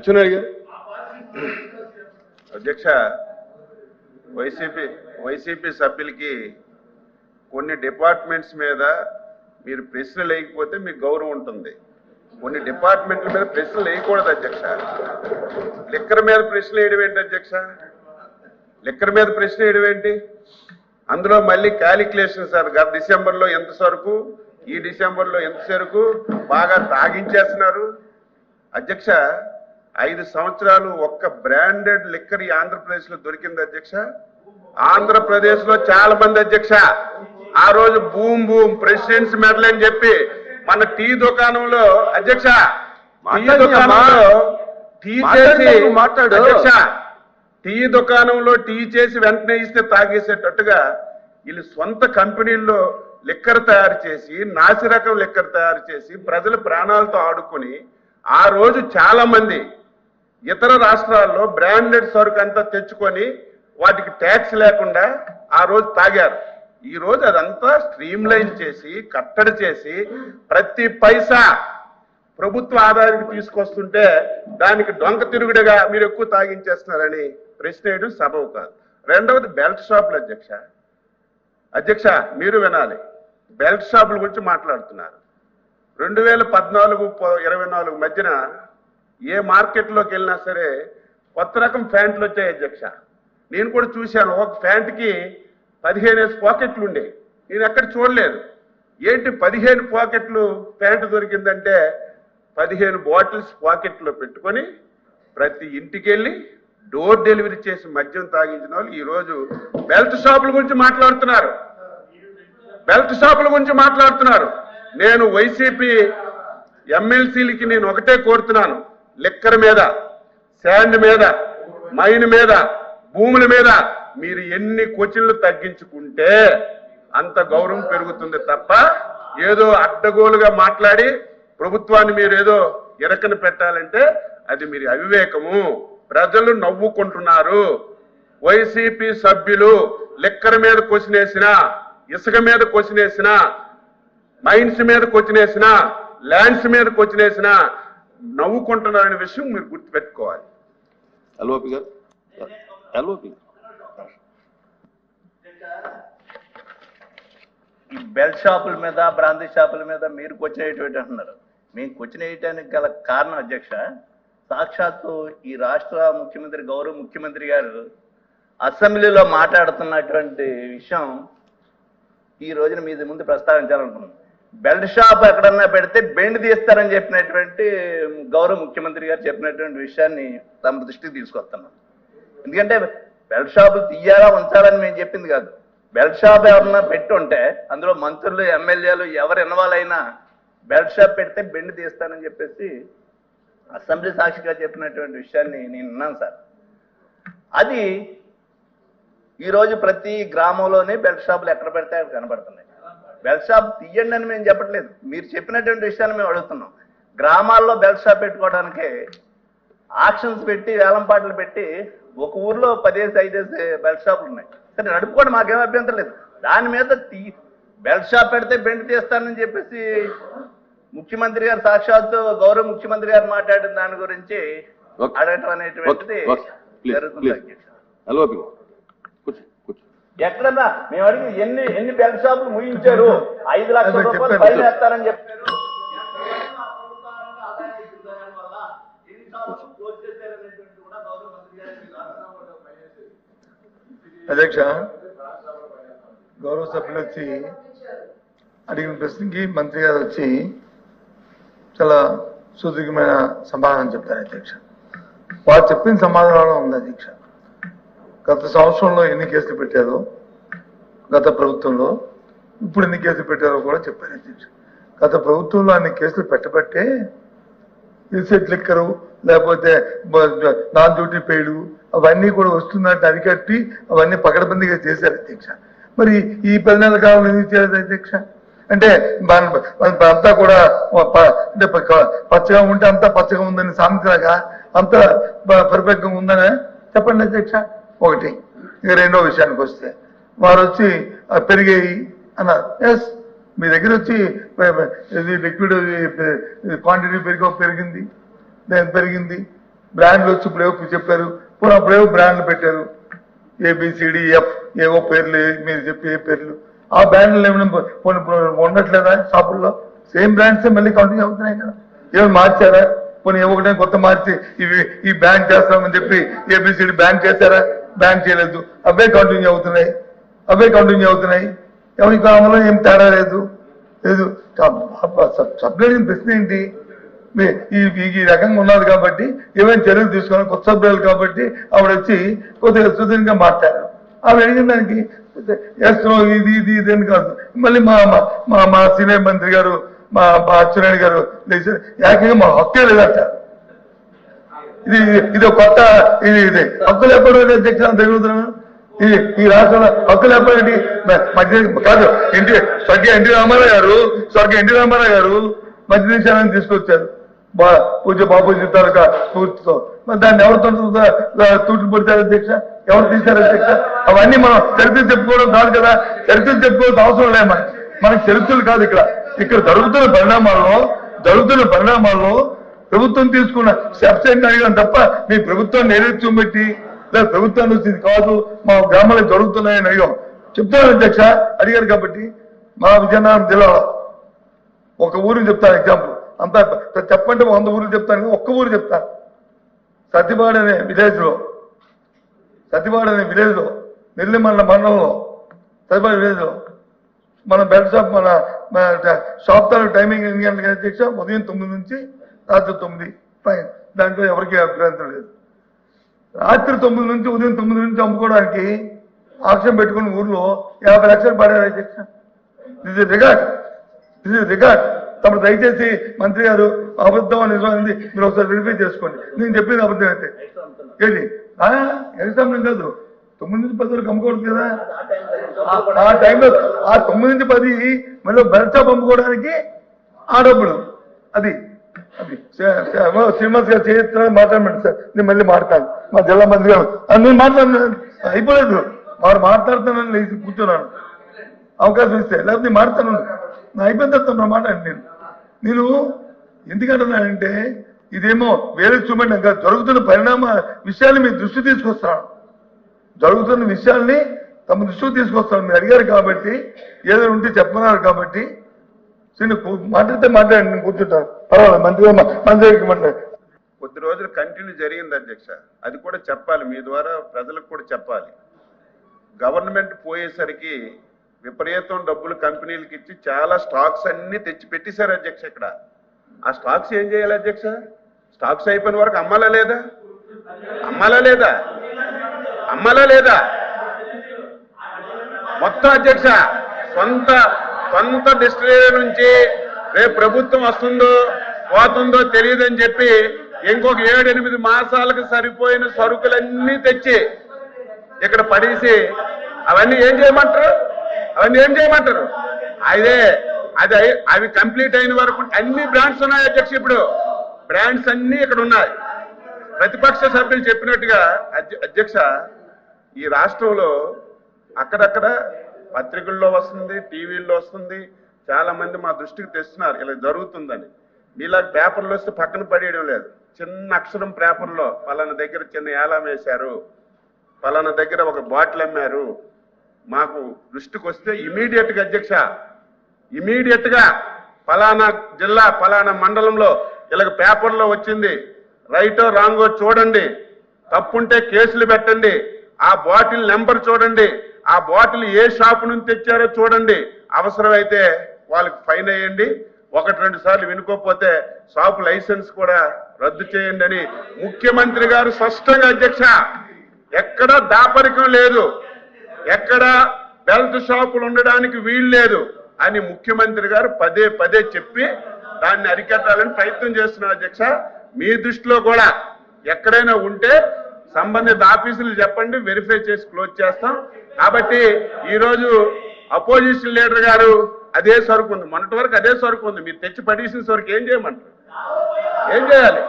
అచ్చెన్నాయుడు గారు. అధ్యక్ష, వైసీపీ సభ్యులకి కొన్ని డిపార్ట్మెంట్స్ మీద మీరు ప్రశ్నలు వేయకపోతే మీకు గౌరవం ఉంటుంది. కొన్ని డిపార్ట్మెంట్ల మీద ప్రశ్నలు వేయకూడదు అధ్యక్ష. లిక్కర్ మీద ప్రశ్నలు వేయడం ఏంటి అధ్యక్ష? లిక్కర్ మీద ప్రశ్న వేయడం ఏంటి? అందులో మళ్ళీ క్యాలిక్యులేషన్ సార్, గత డిసెంబర్లో ఎంత సరుకు, ఈ డిసెంబర్లో ఎంత సరుకు బాగా తాగించేస్తున్నారు అధ్యక్ష. 5 సంవత్సరాలు ఒక్క బ్రాండెడ్ లిక్కర్ ఈ ఆంధ్రప్రదేశ్లో దొరికింది అధ్యక్ష. ఆంధ్రప్రదేశ్లో చాలా మంది అధ్యక్ష ఆ రోజు బూమ్ ప్రెసిడెంట్స్ మెడల్ అని చెప్పి మన టీ దుకాణంలో అధ్యక్ష టీ దుకాణంలో టీ చేసి వెంటనే ఇస్తే తాగేసేటట్టుగా వీళ్ళు సొంత కంపెనీల్లో లిక్కర్ తయారు చేసి, నాసిరకం లిక్కర్ తయారు చేసి ప్రజల ప్రాణాలతో ఆడుకొని ఆ రోజు చాలా మంది ఇతర రాష్ట్రాల్లో బ్రాండెడ్ సరుకు అంతా తెచ్చుకొని వాటికి ట్యాక్స్ లేకుండా ఆ రోజు తాగారు. ఈ రోజు అదంతా స్ట్రీమ్ లైన్ చేసి, కట్టడి చేసి ప్రతి పైసా ప్రభుత్వ ఆదాయానికి తీసుకొస్తుంటే దానికి డొంక తిరుగుడుగా మీరు ఎక్కువ తాగించేస్తున్నారని ప్రశ్న వేయడం సబబు కాదు. రెండవది బెల్ట్ షాపులు అధ్యక్ష మీరు వినాలి. బెల్ట్ షాపుల గురించి మాట్లాడుతున్నారు. 2014-24 మధ్యన ఏ మార్కెట్లోకి వెళ్ళినా సరే కొత్త రకం ప్యాంట్లు వచ్చాయి అధ్యక్ష. నేను కూడా చూశాను. ఒక ప్యాంట్కి 15 పాకెట్లు ఉండే, నేను ఎక్కడ చూడలేదు. ఏంటి 15 పాకెట్లు ప్యాంటు దొరికిందంటే 15 బాటిల్స్ పాకెట్లో పెట్టుకొని ప్రతి ఇంటికి వెళ్ళి డోర్ డెలివరీ చేసి మద్యం తాగించిన వాళ్ళు ఈరోజు బెల్ట్ షాపుల గురించి మాట్లాడుతున్నారు. నేను వైసీపీ ఎమ్మెల్సీలకి నేను ఒకటే కోరుతున్నాను, లిక్కర్ మీద, శాండ్ మీద, మైన్ మీద, భూముల మీద మీరు ఎన్ని క్వశ్చన్లు తగ్గించుకుంటే అంత గౌరవం పెరుగుతుంది తప్ప ఏదో అడ్డగోలుగా మాట్లాడి ప్రభుత్వాన్ని మీరు ఏదో ఇరకన పెట్టాలంటే అది మీరు అవివేకము. ప్రజలు నవ్వుకుంటున్నారు. వైసీపీ సభ్యులు లిక్కర్ మీద క్వశ్చన్ వేసినా, ఇసుక మీద క్వశ్చన్ వేసినా, మైన్స్ మీద క్వశ్చన్ వేసినా, ల్యాండ్స్ మీద క్వశ్చన్ వేసినా నవ్వుకుంటున్నారనే విషయం మీరు గుర్తుపెట్టుకోవాలి. ఎల్ఓపి గారు. ఈ బెల్ట్ షాపుల మీద, బ్రాందీ షాపుల మీద మీరు క్వశ్చన్ వేయటం అంటున్నారు. మేము క్వశ్చన్ వేయటానికి గల కారణం అధ్యక్ష, సాక్షాత్తు ఈ రాష్ట్ర ముఖ్యమంత్రి, గౌరవ ముఖ్యమంత్రి గారు అసెంబ్లీలో మాట్లాడుతున్నటువంటి విషయం ఈ రోజున మీ ముందు ప్రస్తావించాలనుకున్నాం. బెల్ట్ షాప్ ఎక్కడన్నా పెడితే బెండ్ తీస్తారని చెప్పినటువంటి గౌరవ ముఖ్యమంత్రి గారు చెప్పినటువంటి విషయాన్ని తమ దృష్టికి తీసుకొస్తున్నాం. ఎందుకంటే బెల్ట్ షాపులు తీయాలా ఉంచాలని మేము చెప్పింది కాదు. బెల్ట్ షాప్ ఎవరన్నా పెట్టుంటే అందులో మంత్రులు, ఎమ్మెల్యేలు ఎవరు ఇన్వాల్వ్ అయినా బెల్ట్ షాప్ పెడితే బెండ్ తీస్తానని చెప్పేసి అసెంబ్లీ సాక్షిగా చెప్పినటువంటి విషయాన్ని నేను విన్నాను సార్. అది ఈరోజు ప్రతి గ్రామంలోనే బెల్ట్ షాపులు ఎక్కడ పెడితే అక్కడ కనబడుతున్నాయి. బెల్ట్ షాప్ తీయండి అని మేము చెప్పట్లేదు, మీరు చెప్పినటువంటి విషయాన్ని మేము అడుగుతున్నాం. గ్రామాల్లో బెల్ట్ షాప్ పెట్టుకోవడానికే ఆక్షన్స్ పెట్టి, వేలం పాటలు పెట్టి ఒక ఊర్లో 10-5 బెల్ట్ షాపులు ఉన్నాయి. సరే నడుపుకోండి, మాకేం అభ్యంతరం లేదు. దాని మీద బెల్ట్ షాప్ పెడితే బెండ్ తీస్తానని చెప్పేసి ముఖ్యమంత్రి గారు, సాక్షాత్తు గౌరవ ముఖ్యమంత్రి గారు మాట్లాడిన దాని గురించి అడగటం అనేటువంటిది జరుగుతుంది. ఎక్కడన్నా మేము అడిగి ఎన్ని బెల్ట్ షాపులు ముగించారు, 5 లక్షల రూపాయలు ఫైన్ వేస్తారని చెప్పారు. అధ్యక్ష, గౌరవ సభ్యులు వచ్చి అడిగిన ప్రశ్నకి మంత్రి గారు వచ్చి చాలా సుదీర్ఘమైన సమాధానం చెప్తారు అధ్యక్ష. వారు చెప్పిన సమాధానం ఉంది అధ్యక్ష. గత సంవత్సరంలో ఎన్ని కేసులు పెట్టారో, గత ప్రభుత్వంలో ఇప్పుడు ఎన్ని కేసులు పెట్టారో కూడా చెప్పారు అధ్యక్ష. గత ప్రభుత్వంలో అన్ని కేసులు పెట్టబట్టే ఇన్సెట్ లిక్కరు, లేకపోతే నాన్ డ్యూటీ పెయిడ్ అవన్నీ కూడా వస్తున్నట్టు అరికట్టి అవన్నీ పకడ్బందీగా చేశారు అధ్యక్ష. మరి ఈ 10 నెలల కాలంలో ఎందుకు చేయలేదు అధ్యక్ష? అంటే అంతా కూడా అంటే పచ్చగా ఉంటే అంతా పచ్చగా ఉందని సామెతలాగా అంత పర్ఫెక్ట్గా ఉందని చెప్పండి అధ్యక్ష. ఒకటి. ఇక రెండో విషయానికి వస్తే వారు వచ్చి పెరిగాయి అన్నారు. ఎస్, మీ దగ్గర వచ్చి లిక్విడ్ క్వాంటిటీ పెరిగింది, పెరిగింది. బ్రాండ్లు వచ్చి ఇప్పుడు ఏవో చెప్పారు, ఇప్పుడు అప్పుడేవో బ్రాండ్లు పెట్టారు, ABCDF ఏవో పేర్లు మీరు చెప్పే పేర్లు. ఆ బ్రాండ్లు ఏమైనా ఉండట్లేదా షాపుల్లో? సేమ్ బ్రాండ్సే మళ్ళీ కంటిన్యూ అవుతున్నాయి కదా. ఏమైనా మార్చారా? పోనీ ఒకటే కొత్త మార్చి ఈ బ్యాంక్ చేస్తామని చెప్పి ABCD బ్యాంక్ చేశారా? బ్యాంక్ చేయలేదు. అవే కంటిన్యూ అవుతున్నాయి. ఎవరికి అమలో ఏం తేడా లేదు. సభ్యుడిని ప్రశ్న ఏంటి? ఈ రకంగా ఉన్నది కాబట్టి ఏమైనా చర్యలు తీసుకుని కొత్త సభ్యులు కాబట్టి ఆవిడ వచ్చి కొద్దిగా సుదీర్ఘంగా మాట్లాడారు. ఆవిడ అడిగిన దానికి ఇది అని కాదు. మళ్ళీ మా సీనియర్ మంత్రి గారు మా అచ్చెన్నాయుడు గారు ఏకంగా మా హక్కే లేదంటారు. ఇది కొత్త ఇది హక్కులు ఎప్పుడు అధ్యక్ష తిరుగుతున్నాను. ఈ రాష్ట్రంలో హక్కులు ఎప్పటి మధ్య కాదు. స్వర్గీయ ఎన్టీ రామారావు గారు మధ్య నిషేధాన్ని తీసుకొచ్చారు పూజ్య బాపూజీ తాలూకా స్ఫూర్తితో. మరి దాన్ని ఎవరితో తూట్లు పడతారు అధ్యక్ష? ఎవరు తీశారు అధ్యక్ష? అవన్నీ మనం చరిత్ర చెప్పుకోవడం కాదు కదా. చరిత్ర చెప్పుకోవాల్సిన అవసరం లేదు మనకి చరిత్రలు కాదు. ఇక్కడ జరుగుతున్న పరిణామాల్లో ప్రభుత్వం తీసుకున్న స్టెప్స్ ఏంటి అడిగాను తప్ప మీ ప్రభుత్వాన్ని ఏదైతే చూపెట్టి లేదా ప్రభుత్వాన్ని వచ్చింది కాదు మా గ్రామాలకు జరుగుతున్నాయని అడిగాం. చెప్తాను అధ్యక్ష, అడిగారు కాబట్టి. మా విజయనగరం జిల్లాలో ఒక ఊరికి చెప్తాను ఎగ్జాంపుల్. అంతా చెప్పంటే 100 ఊర్లు చెప్తాను, ఒక్క ఊరు చెప్తాను. సతిబాడ్ అనే విలేజ్ లో నెల్లిమల్ల మండలంలో సతిబాడ్ విలేజ్ లో మన బెల్ట్ షాప్ మన షాప్ తాలూ టైమింగ్ ఎన్ని గంటలకి అధ్యక్ష? ఉదయం 9 నుంచి రాత్రి 9 ఫైన్. దాంట్లో ఎవరికి అభ్యంతరం లేదు. రాత్రి 9 నుంచి ఉదయం 9 నుంచి అమ్ముకోవడానికి ఆక్షన్ పెట్టుకున్న ఊర్లో 50 లక్షలు పడారు అధ్యక్ష. This is record. తమ దయచేసి మంత్రి గారు అబద్ధం నిజమైంది మీరు ఒకసారి వెరిఫై చేసుకోండి. నేను చెప్పింది అబద్ధం అయితే ఏంటి? ఎగ్జాంపుల్ కాదు. 9 నుంచి 10 వరకు అమ్ముకోవద్దు కదా. ఆ టైంలో 9 నుంచి 10 మళ్ళీ బెల్ట్ షాప్ అమ్ముకోవడానికి ఆ డబ్బులు అది శ్రీనివాస్ గారు చేస్తున్నా మాట్లాడమండి సార్. నేను మళ్ళీ మాట్లాడతాను. మా జిల్లా మంత్రి గారు నేను మాట్లాడినాను, అయిపోలేదు. వారు మాట్లాడుతానని లేచి కూర్చున్నాను. అవకాశం ఇస్తే లేకపోతే నేను మాట్లాడతాను. అయిపోయిన తర్వాత మాట్లాడండి. నేను ఎందుకంటున్నానంటే ఇదేమో వేరే చూడండి ఇంకా జరుగుతున్న పరిణామ విషయాన్ని మీ దృష్టి తీసుకొస్తాను. జరుగుతున్న విషయాల్ని తమ దృష్టికి తీసుకొస్తాను. మీరు అడిగారు కాబట్టి ఏదైనా ఉంటే చెప్పన్నారు కాబట్టి మాట్లాడితే మాట్లాడండి. నేను కూర్చుంటాను, పర్వాలేదు. మంత్రికి మాట్లాడు. కొద్ది రోజులు కంటిన్యూ జరిగింది అధ్యక్ష. అది కూడా చెప్పాలి, మీ ద్వారా ప్రజలకు కూడా చెప్పాలి. గవర్నమెంట్ పోయేసరికి విపరీతం డబ్బులు కంపెనీలకు ఇచ్చి చాలా స్టాక్స్ అన్ని తెచ్చి పెట్టేశారు అధ్యక్ష. ఇక్కడ ఆ స్టాక్స్ ఏం చేయాలి అధ్యక్ష? స్టాక్స్ అయిపోయిన వరకు అమ్మాలా లేదా మొత్తం అధ్యక్ష? సొంత డిస్టిలరీ నుంచి రేపు ప్రభుత్వం వస్తుందో పోతుందో తెలియదని చెప్పి ఇంకొక 7-8 మాసాలకు సరిపోయిన సరుకులన్నీ తెచ్చి ఇక్కడ పడేసి అవన్నీ ఏం చేయమంటారు? అవి కంప్లీట్ అయిన వరకు అన్ని బ్రాండ్స్ ఉన్నాయి అధ్యక్ష. ఇప్పుడు బ్రాండ్స్ అన్ని ఇక్కడ ఉన్నాయి. ప్రతిపక్ష సభ్యులు చెప్పినట్టుగా అధ్యక్ష, ఈ రాష్ట్రంలో అక్కడక్కడ పత్రికల్లో వస్తుంది, టీవీల్లో వస్తుంది. చాలా మంది మా దృష్టికి తెస్తున్నారు ఇలా జరుగుతుందని. మీలా పేపర్లు వస్తే పక్కన పడేయడం లేదు. చిన్న అక్షరం పేపర్లో పలానా దగ్గర చిన్న ఏలం వేశారు, పలానా దగ్గర ఒక బాటిల్ అమ్మారు, మాకు దృష్టికి వస్తే ఇమీడియట్ గా పలానా జిల్లా పలానా మండలంలో ఇలా పేపర్లో వచ్చింది, రైటో రాంగో చూడండి, తప్పుంటే కేసులు పెట్టండి, ఆ బాటిల్ నెంబర్ చూడండి, ఆ బాటిల్ ఏ షాపు నుంచి తెచ్చారో చూడండి, అవసరమైతే వాళ్ళకి ఫైన్ వేయండి, 1-2 సార్లు వినుకోకపోతే షాపు లైసెన్స్ కూడా రద్దు చేయండి అని ముఖ్యమంత్రి గారు స్పష్టంగా అధ్యక్ష, ఎక్కడ దాపరికం లేదు, ఎక్కడ బెల్ట్ షాపులు ఉండడానికి వీలు లేదు అని ముఖ్యమంత్రి గారు పదే చెప్పి దాన్ని అరికట్టాలని ప్రయత్నం చేస్తున్నారు అధ్యక్ష. మీ దృష్టిలో కూడా ఎక్కడైనా ఉంటే సంబంధిత ఆఫీసులు చెప్పండి, వెరిఫై చేసి క్లోజ్ చేస్తాం. కాబట్టి ఈరోజు అపోజిషన్ లీడర్ గారు అదే సరుకు ఉంది, మొన్నటి వరకు అదే సరుకు ఉంది, మీరు తెచ్చి పడేసిన సరుకు ఏం చేయమంటారు? ఏం చేయాలి?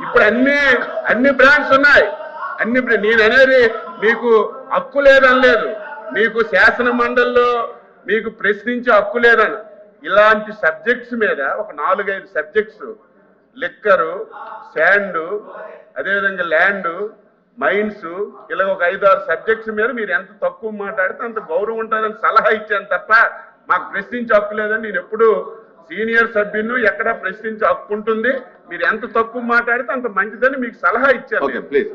ఇప్పుడు అన్ని బ్రాండ్స్ ఉన్నాయి. నేను అనేది మీకు హక్కు లేదనలేదు, మీకు శాసన మండలిలో మీకు ప్రశ్నించే హక్కు లేదని. ఇలాంటి సబ్జెక్ట్స్ మీద ఒక 4-5 సబ్జెక్ట్స్ లిక్కరు, శాండ్, అదేవిధంగా ల్యాండ్, మైన్స్, ఇలా ఒక 5-6 సబ్జెక్ట్స్ మీద మీరు ఎంత తక్కువ మాట్లాడితే అంత గౌరవం ఉంటుందని సలహా ఇచ్చాను తప్ప మాకు ప్రశ్నించే హక్కు లేదని నేను ఎప్పుడు సీనియర్ సభ్యులను ఎక్కడ ప్రశ్నించే హక్కు ఉంటుంది. మీరు ఎంత తక్కువ మాట్లాడితే అంత మంచిదని మీకు సలహా ఇచ్చాను. Okay please.